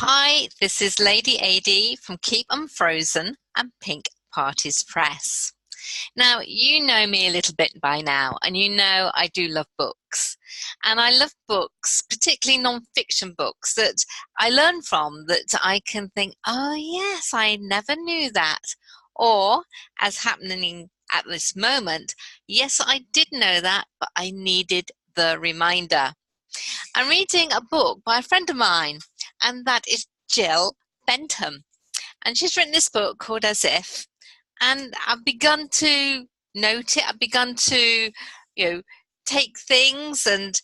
Hi, this is Lady Adey from Keep Unfrozen and Pink Parties Press. Now, you know me a little bit by now, and you know I do love books. And I love books, particularly non-fiction books that I learn from, that I can think, oh yes, I never knew that. Or, as happening at this moment, yes, I did know that, but I needed the reminder. I'm reading a book by a friend of mine, and that is Jill Bentham. And she's written this book called As If, and I've begun to note it. I've begun to, you know, take things and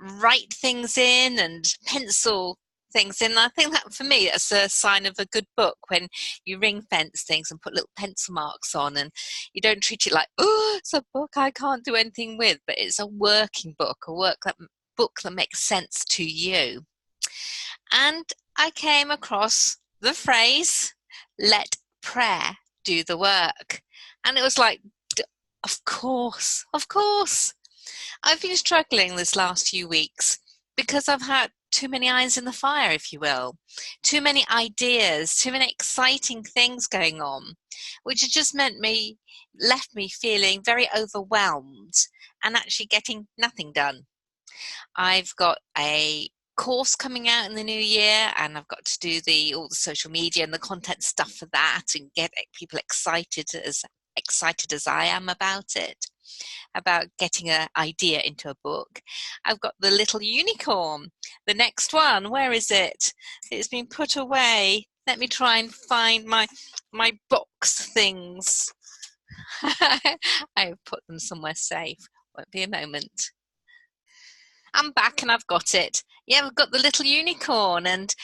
write things in and pencil things in. And I think that for me, that's a sign of a good book when you ring fence things and put little pencil marks on, and you don't treat it like, oh, it's a book I can't do anything with, but it's a working book, book that makes sense to you. And I came across the phrase, let prayer do the work. And it was like, of course, of course. I've been struggling this last few weeks because I've had too many irons in the fire, if you will, too many ideas, too many exciting things going on, which has just left me feeling very overwhelmed and actually getting nothing done. I've got a course coming out in the new year, and I've got to do all the social media and the content stuff for that and get people excited as I am about it, about getting an idea into a book. I've got the little unicorn, the next one. Where is it? It's been put away. Let me try and find my box things. I've put them somewhere safe. Won't be a moment. I'm back and I've got it. Yeah, we've got the little unicorn, and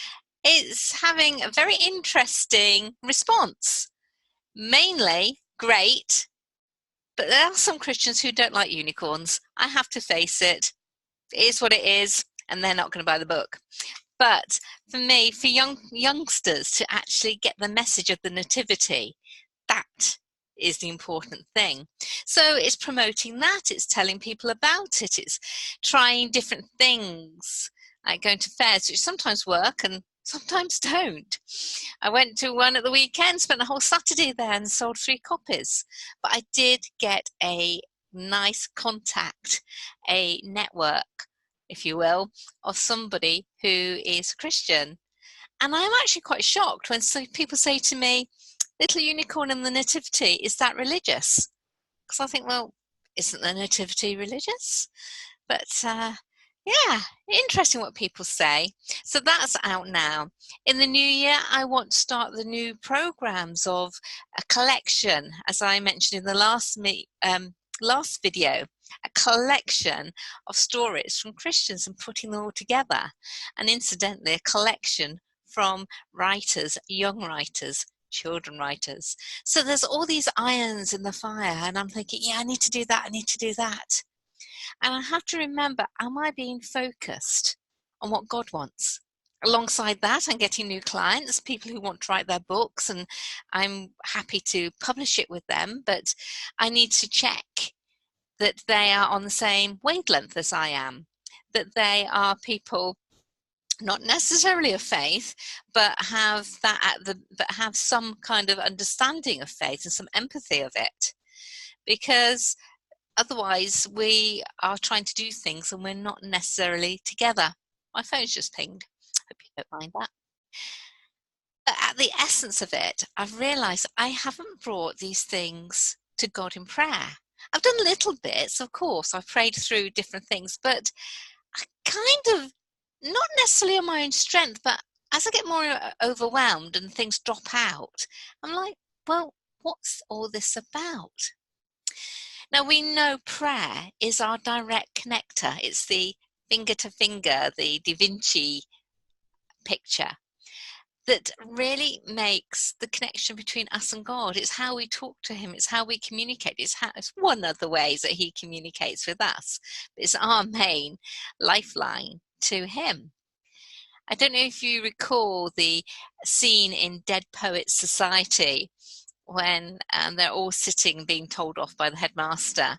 it's having a very interesting response. Mainly great, but there are some Christians who don't like unicorns. I have to face it. It is what it is, and they're not going to buy the book. But for me, for youngsters to actually get the message of the nativity, that is the important thing. So it's promoting that, it's telling people about it, it's trying different things, like going to fairs, which sometimes work and sometimes don't. I went to one at the weekend, spent the whole Saturday there and sold 3 copies. But I did get a nice contact, a network, if you will, of somebody who is Christian. And I'm actually quite shocked when people say to me, Little Unicorn and the Nativity, is that religious? Because I think, well, isn't the Nativity religious? But yeah, interesting what people say. So that's out now. In the new year, I want to start the new programs of a collection, as I mentioned in the last video, a collection of stories from Christians and putting them all together. And incidentally, a collection from writers, young writers, children writers. So there's all these irons in the fire, and I'm thinking, yeah, I need to do that, I need to do that. And I have to remember, am I being focused on what God wants? Alongside that, I'm getting new clients, people who want to write their books, and I'm happy to publish it with them, but I need to check that they are on the same wavelength as I am, that they are people not necessarily of faith, but have some kind of understanding of faith and some empathy of it. Because otherwise we are trying to do things and we're not necessarily together. My phone's just pinged. Hope you don't mind that. But at the essence of it, I've realized I haven't brought these things to God in prayer. I've done little bits, of course. I've prayed through different things, but I kind of, not necessarily on my own strength, but as I get more overwhelmed and things drop out, I'm like, well, what's all this about? Now, we know prayer is our direct connector. It's the finger to finger, the Da Vinci picture that really makes the connection between us and God. It's how we talk to him. It's how we communicate. It's one of the ways that he communicates with us. It's our main lifeline to him. I don't know if you recall the scene in Dead Poets Society when they're all sitting being told off by the headmaster,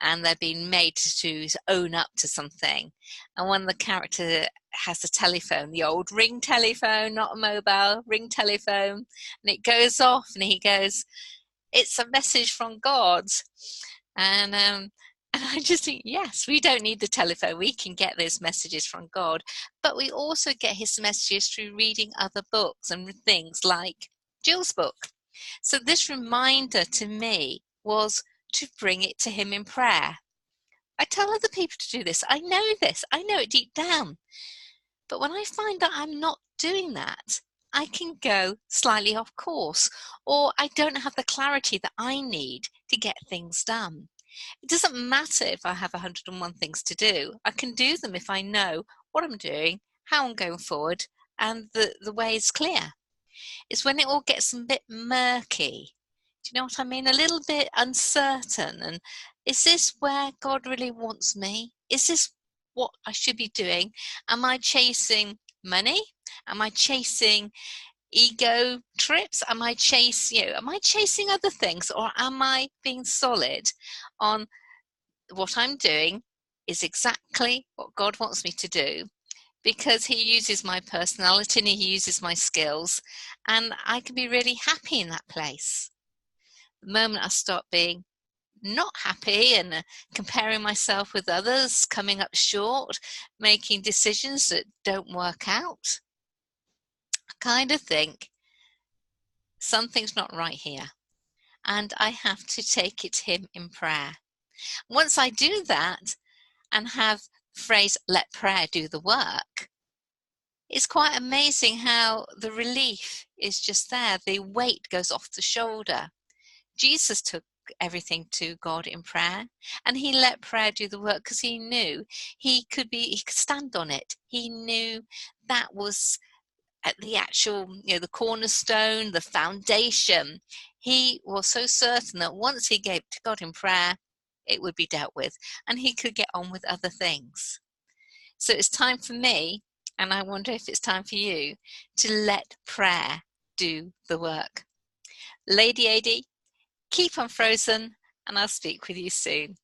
and they're being made to own up to something. and one of the characters has a telephone, the old ring telephone, not a mobile, ring telephone, and it goes off and he goes, it's a message from God. And I just think, yes, we don't need the telephone. We can get those messages from God, but we also get his messages through reading other books and things like Jill's book. So this reminder to me was to bring it to him in prayer. I tell other people to do this. I know this. I know it deep down. But when I find that I'm not doing that, I can go slightly off course, or I don't have the clarity that I need to get things done. It doesn't matter if I have 101 things to do. I can do them if I know what I'm doing, how I'm going forward, and the way is clear. It's when it all gets a bit murky. Do you know what I mean? A little bit uncertain. And is this where God really wants me? Is this what I should be doing? Am I chasing money? Am I chasing ego trips? Am I chasing other things, or am I being solid on what I'm doing is exactly what God wants me to do, because he uses my personality and he uses my skills, and I can be really happy in that place. The moment I start being not happy and comparing myself with others, coming up short, making decisions that don't work out, I kind of think something's not right here, and I have to take it to him in prayer. Once I do that and have the phrase, let prayer do the work, it's quite amazing how the relief is just there. The weight goes off the shoulder. Jesus took everything to God in prayer, and he let prayer do the work because he knew he could stand on it. He knew that was at the actual, the cornerstone, the foundation. He was so certain that once he gave to God in prayer, it would be dealt with, and he could get on with other things. So it's time for me, and I wonder if it's time for you, to let prayer do the work. Lady Adey, keep on frozen, and I'll speak with you soon.